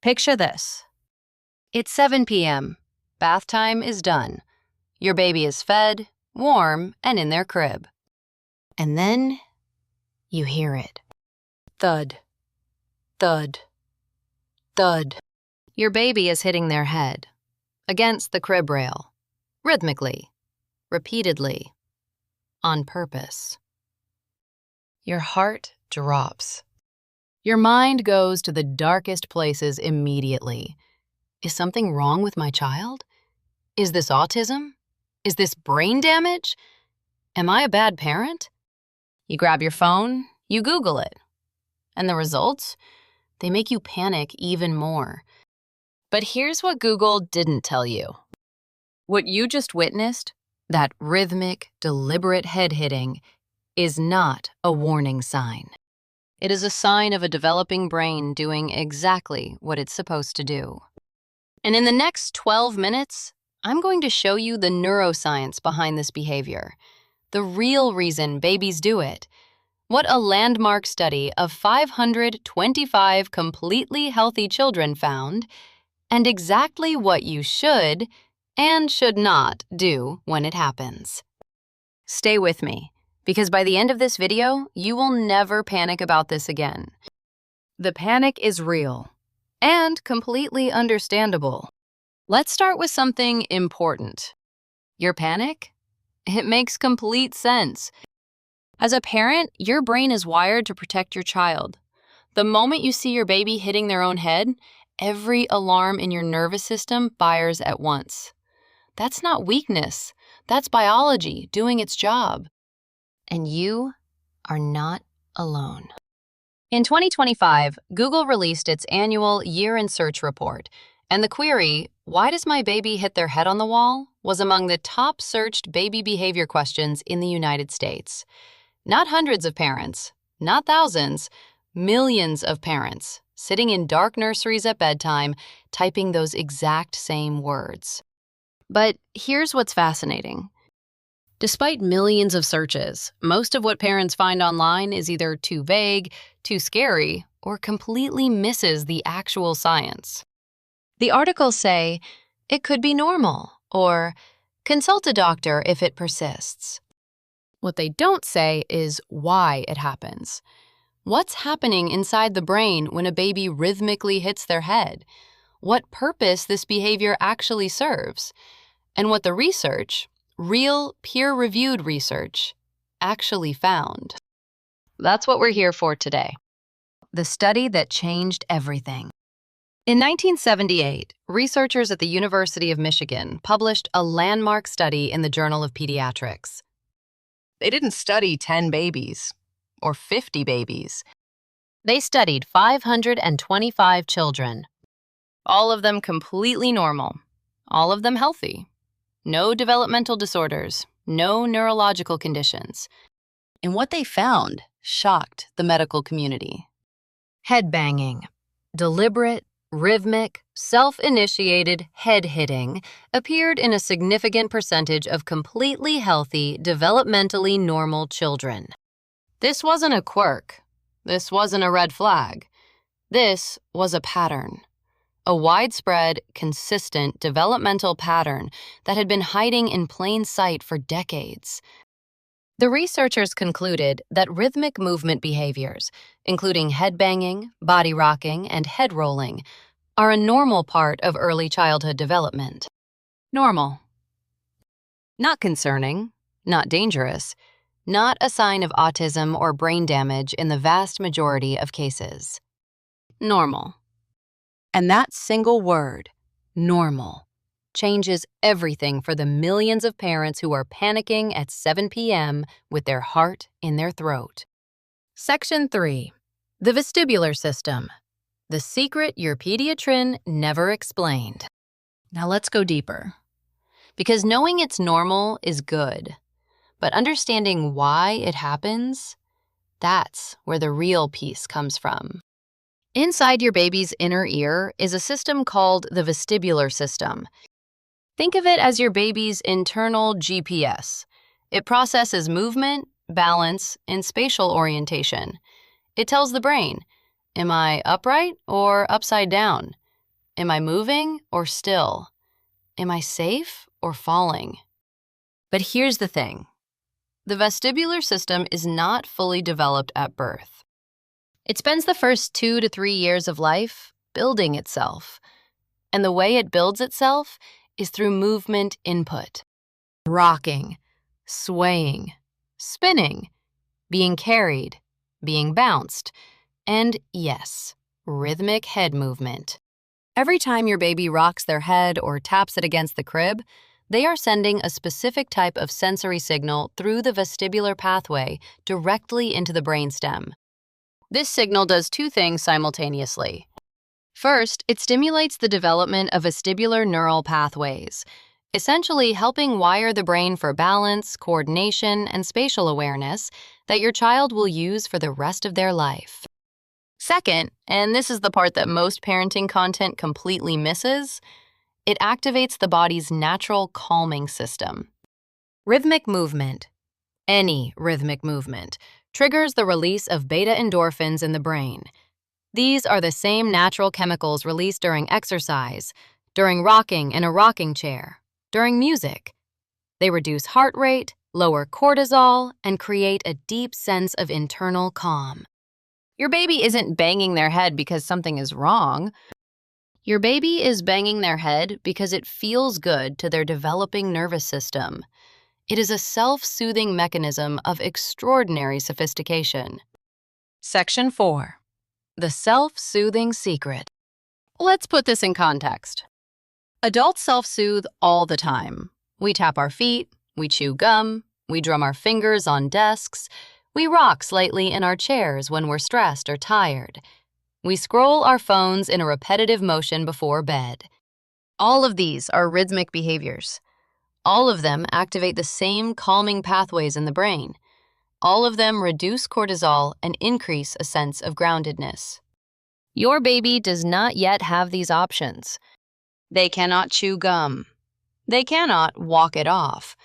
Picture this. It's 7 p.m. Bath time is done. Your baby is fed, warm, and in their crib. And then you hear it. Thud, thud, thud. Your baby is hitting their head against the crib rail, rhythmically, repeatedly, on purpose. Your heart drops. Your mind goes to the darkest places immediately. Is something wrong with my child? Is this autism? Is this brain damage? Am I a bad parent? You grab your phone, you Google it. And the results? They make you panic even more. But here's what Google didn't tell you. What you just witnessed, that rhythmic, deliberate head hitting, is not a warning sign. It is a sign of a developing brain doing exactly what it's supposed to do. And in the next 12 minutes, I'm going to show you the neuroscience behind this behavior, the real reason babies do it, what a landmark study of 525 completely healthy children found, and exactly what you should and should not do when it happens. Stay with me, because by the end of this video, you will never panic about this again. The panic is real and completely understandable. Let's start with something important. Your panic? It makes complete sense. As a parent, your brain is wired to protect your child. The moment you see your baby hitting their own head, every alarm in your nervous system fires at once. That's not weakness. That's biology doing its job. And you are not alone. In 2025, Google released its annual Year in Search report, and the query, "Why does my baby hit their head on the wall?" was among the top searched baby behavior questions in the United States. Not hundreds of parents, not thousands, millions of parents sitting in dark nurseries at bedtime, typing those exact same words. But here's what's fascinating. Despite millions of searches, most of what parents find online is either too vague, too scary, or completely misses the actual science. The articles say, "It could be normal," or "Consult a doctor if it persists." What they don't say is why it happens. What's happening inside the brain when a baby rhythmically hits their head? What purpose this behavior actually serves? And what the research, real peer-reviewed research, actually found. That's what we're here for today. The study that changed everything. In 1978, researchers at the University of Michigan published a landmark study in the Journal of Pediatrics. They didn't study 10 babies or 50 babies. They studied 525 children, all of them completely normal, all of them healthy. No developmental disorders, no neurological conditions. And what they found shocked the medical community. Head banging, deliberate, rhythmic, self-initiated head hitting appeared in a significant percentage of completely healthy, developmentally normal children. This wasn't a quirk. This wasn't a red flag. This was a pattern. A widespread, consistent developmental pattern that had been hiding in plain sight for decades. The researchers concluded that rhythmic movement behaviors, including head banging, body rocking, and head rolling, are a normal part of early childhood development. Normal. Not concerning, not dangerous, not a sign of autism or brain damage in the vast majority of cases. Normal. And that single word, normal, changes everything for the millions of parents who are panicking at 7 p.m. with their heart in their throat. Section 3. The vestibular system. The secret your pediatrician never explained. Now let's go deeper. Because knowing it's normal is good, but understanding why it happens, that's where the real peace comes from. Inside your baby's inner ear is a system called the vestibular system. Think of it as your baby's internal GPS. It processes movement, balance, and spatial orientation. It tells the brain, am I upright or upside down? Am I moving or still? Am I safe or falling? But here's the thing. The vestibular system is not fully developed at birth. It spends the first 2 to 3 years of life building itself. And the way it builds itself is through movement input. Rocking, swaying, spinning, being carried, being bounced, and yes, rhythmic head movement. Every time your baby rocks their head or taps it against the crib, they are sending a specific type of sensory signal through the vestibular pathway directly into the brainstem. This signal does two things simultaneously. First, it stimulates the development of vestibular neural pathways, essentially helping wire the brain for balance, coordination, and spatial awareness that your child will use for the rest of their life. Second, and this is the part that most parenting content completely misses, it activates the body's natural calming system. Rhythmic movement, any rhythmic movement, triggers the release of beta-endorphins in the brain. These are the same natural chemicals released during exercise, during rocking in a rocking chair, during music. They reduce heart rate, lower cortisol, and create a deep sense of internal calm. Your baby isn't banging their head because something is wrong. Your baby is banging their head because it feels good to their developing nervous system. It is a self-soothing mechanism of extraordinary sophistication. Section 4. The self-soothing secret. Let's put this in context. Adults self-soothe all the time. We tap our feet, we chew gum, we drum our fingers on desks, we rock slightly in our chairs when we're stressed or tired. We scroll our phones in a repetitive motion before bed. All of these are rhythmic behaviors. All of them activate the same calming pathways in the brain. All of them reduce cortisol and increase a sense of groundedness. Your baby does not yet have these options. They cannot chew gum. They cannot walk it off.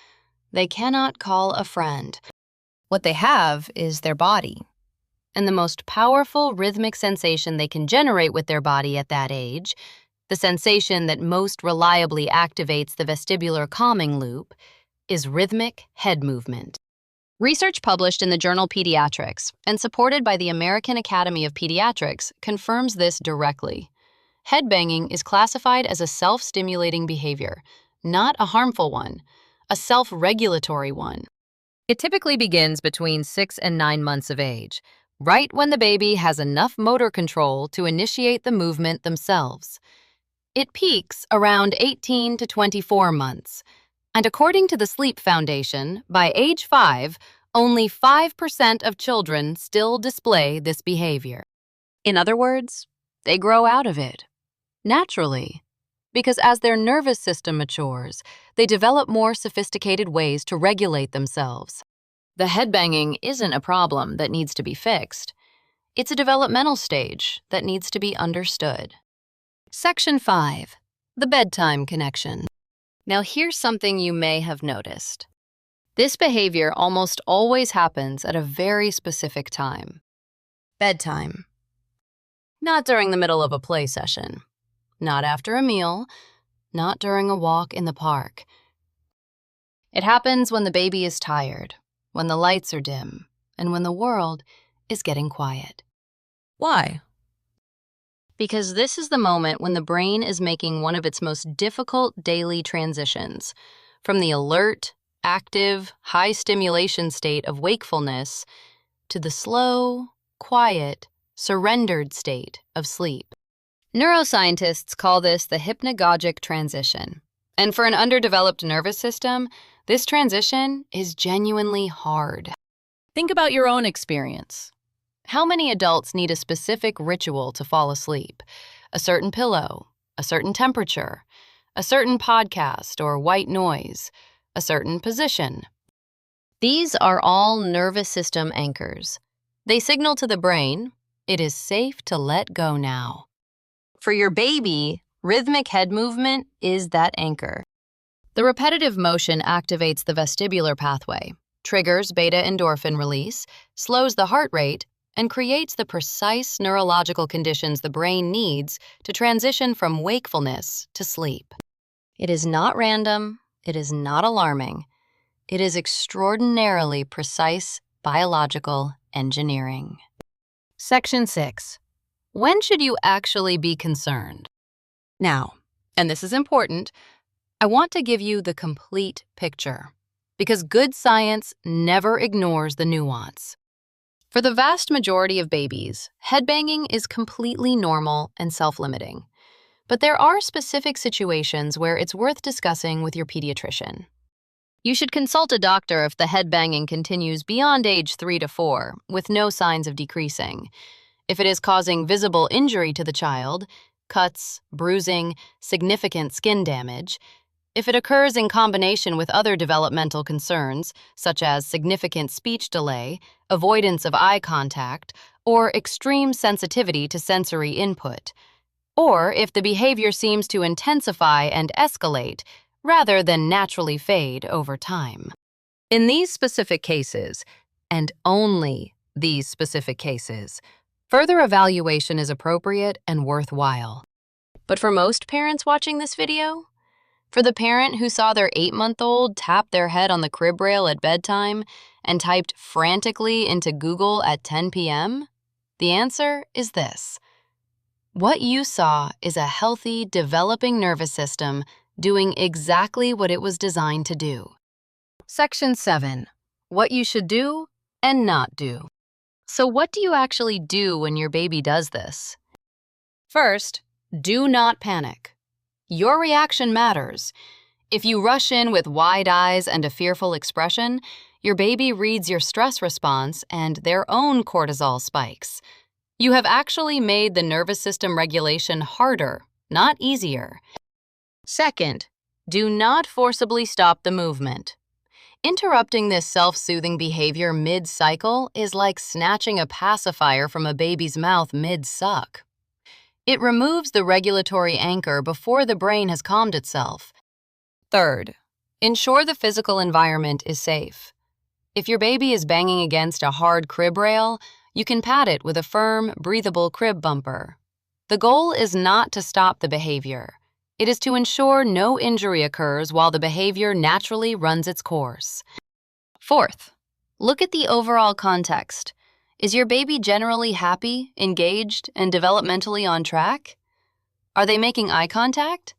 They cannot call a friend. What they have is their body. And the most powerful rhythmic sensation they can generate with their body at that age, the sensation that most reliably activates the vestibular calming loop, is rhythmic head movement. Research published in the journal Pediatrics and supported by the American Academy of Pediatrics confirms this directly. Headbanging is classified as a self-stimulating behavior, not a harmful one, a self-regulatory one. It typically begins between 6 and 9 months of age, right when the baby has enough motor control to initiate the movement themselves. It peaks around 18 to 24 months, and according to the Sleep Foundation, by age 5, only 5% of children still display this behavior. In other words, they grow out of it, naturally, because as their nervous system matures, they develop more sophisticated ways to regulate themselves. The headbanging isn't a problem that needs to be fixed. It's a developmental stage that needs to be understood. Section 5. The bedtime connection. Now here's something you may have noticed. This behavior almost always happens at a very specific time. Bedtime. Not during the middle of a play session. Not after a meal. Not during a walk in the park. It happens when the baby is tired, when the lights are dim, and when the world is getting quiet. Why? Because this is the moment when the brain is making one of its most difficult daily transitions, from the alert, active, high-stimulation state of wakefulness to the slow, quiet, surrendered state of sleep. Neuroscientists call this the hypnagogic transition. And for an underdeveloped nervous system, this transition is genuinely hard. Think about your own experience. How many adults need a specific ritual to fall asleep? A certain pillow, a certain temperature, a certain podcast or white noise, a certain position. These are all nervous system anchors. They signal to the brain, it is safe to let go now. For your baby, rhythmic head movement is that anchor. The repetitive motion activates the vestibular pathway, triggers beta-endorphin release, slows the heart rate, and creates the precise neurological conditions the brain needs to transition from wakefulness to sleep. It is not random, it is not alarming. It is extraordinarily precise biological engineering. Section 6. When should you actually be concerned? Now, and this is important, I want to give you the complete picture, because good science never ignores the nuance. For the vast majority of babies, headbanging is completely normal and self-limiting. But there are specific situations where it's worth discussing with your pediatrician. You should consult a doctor if the headbanging continues beyond age 3 to 4, with no signs of decreasing. If it is causing visible injury to the child, cuts, bruising, significant skin damage, if it occurs in combination with other developmental concerns, such as significant speech delay, avoidance of eye contact, or extreme sensitivity to sensory input, or if the behavior seems to intensify and escalate rather than naturally fade over time. In these specific cases, and only these specific cases, further evaluation is appropriate and worthwhile. But for most parents watching this video, for the parent who saw their 8-month-old tap their head on the crib rail at bedtime and typed frantically into Google at 10 p.m., the answer is this. What you saw is a healthy, developing nervous system doing exactly what it was designed to do. Section 7. What you should do and not do. So what do you actually do when your baby does this? First, do not panic. Your reaction matters. If you rush in with wide eyes and a fearful expression, your baby reads your stress response and their own cortisol spikes. You have actually made the nervous system regulation harder, not easier. Second, do not forcibly stop the movement. Interrupting this self-soothing behavior mid-cycle is like snatching a pacifier from a baby's mouth mid-suck. It removes the regulatory anchor before the brain has calmed itself. Third, ensure the physical environment is safe. If your baby is banging against a hard crib rail, you can pat it with a firm, breathable crib bumper. The goal is not to stop the behavior. It is to ensure no injury occurs while the behavior naturally runs its course. Fourth, look at the overall context. Is your baby generally happy, engaged, and developmentally on track? Are they making eye contact?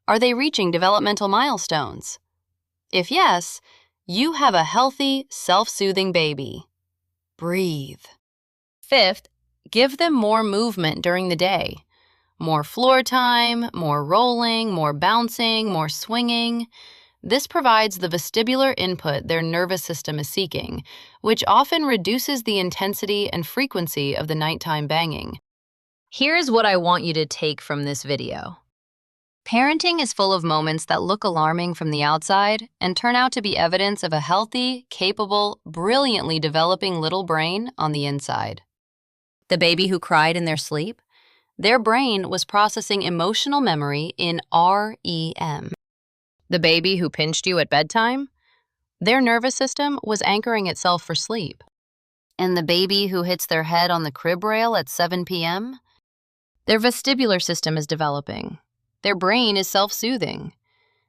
Are they reaching developmental milestones? If yes, you have a healthy, self-soothing baby. Breathe. Fifth, give them more movement during the day. More floor time, more rolling, more bouncing, more swinging. This provides the vestibular input their nervous system is seeking, which often reduces the intensity and frequency of the nighttime banging. Here's what I want you to take from this video. Parenting is full of moments that look alarming from the outside and turn out to be evidence of a healthy, capable, brilliantly developing little brain on the inside. The baby who cried in their sleep? Their brain was processing emotional memory in REM. The baby who pinched you at bedtime? Their nervous system was anchoring itself for sleep. And the baby who hits their head on the crib rail at 7 p.m.? Their vestibular system is developing. Their brain is self-soothing.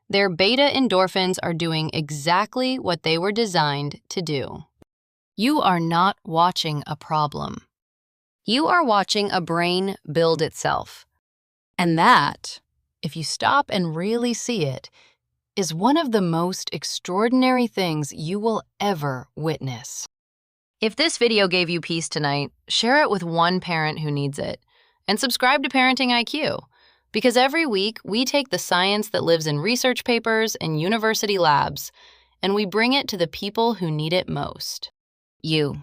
Their beta-endorphins are doing exactly what they were designed to do. You are not watching a problem. You are watching a brain build itself. And that, if you stop and really see it, is one of the most extraordinary things you will ever witness. If this video gave you peace tonight, share it with one parent who needs it. And subscribe to Parenting IQ, because every week we take the science that lives in research papers and university labs, and we bring it to the people who need it most. You.